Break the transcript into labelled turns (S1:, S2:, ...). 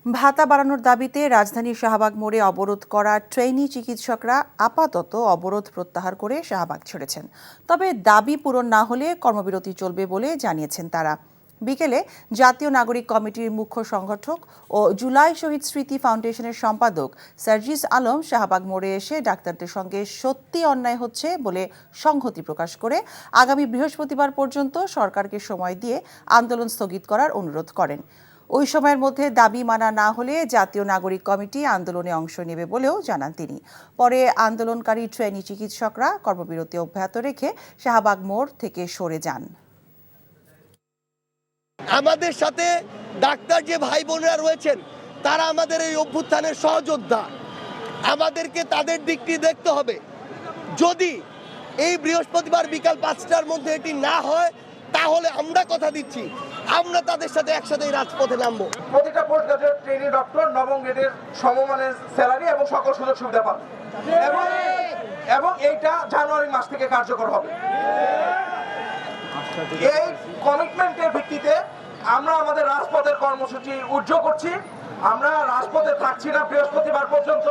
S1: ভাতা বাড়ানোর দাবিতে রাজধানীর শাহবাগ মোড়ে অবরোধ করা ট্রেইনি চিকিৎসকরা আপাতত অবরোধ প্রত্যাহার করে শাহবাগ ছেড়েছেন। তবে দাবি পূরণ না হলে কর্মবিরতি চলবে বলে জানিয়েছেন তারা। বিকেলে জাতীয় নাগরিক কমিটির মুখ্য সংগঠক ও জুলাই শহীদ স্মৃতি ফাউন্ডেশনের সম্পাদক সার্জিস আলম শাহবাগ মোড়ে এসে ডাক্তারদের সঙ্গে সত্যি অন্যায় হচ্ছে বলে সংহতি প্রকাশ করে আগামী বৃহস্পতিবার পর্যন্ত সরকারকে সময় দিয়ে আন্দোলন স্থগিত করার অনুরোধ করেন। ওই সময়ের মধ্যে দাবি মানা না হলে জাতীয় নাগরিক কমিটি আন্দোলনে অংশ নেবে বলেও জানান তিনি। পরে আন্দোলনকারী ট্রেনি চিকিৎসকরা কর্মবিরতি অব্যাহত রেখে শাহবাগ মোড় থেকে সরে যান।
S2: আমাদের সাথে ডাক্তার যে ভাই বোনেরা রয়েছেন তারা আমাদের এই অভ্যুত্থানের সহযোদ্ধা। আমাদেরকে তাদের দিকটি দেখতে হবে। যদি এই বৃহস্পতিবার বিকাল 5টার মধ্যে এটি না হয় তাহলে আমরা কথা দিচ্ছি আমরা তাদের সাথে একসাথে রাজপথে নামবো।
S3: প্রতিটা পোস্ট গ্রাজুয়েট ট্রেনি ডক্টর নবম গ্রেডের সমমানের স্যালারি এবং সকল সুযোগ সুবিধা পাবে এবং এইটা জানুয়ারি মাস থেকে কার্যকর হবে। এই কমিটমেন্টের ভিত্তিতে আমরা আমাদের রাজপথের কর্মসূচি উদ্যোগ করছি। আমরা রাজপথে থাকছি না বৃহস্পতিবার পর্যন্ত।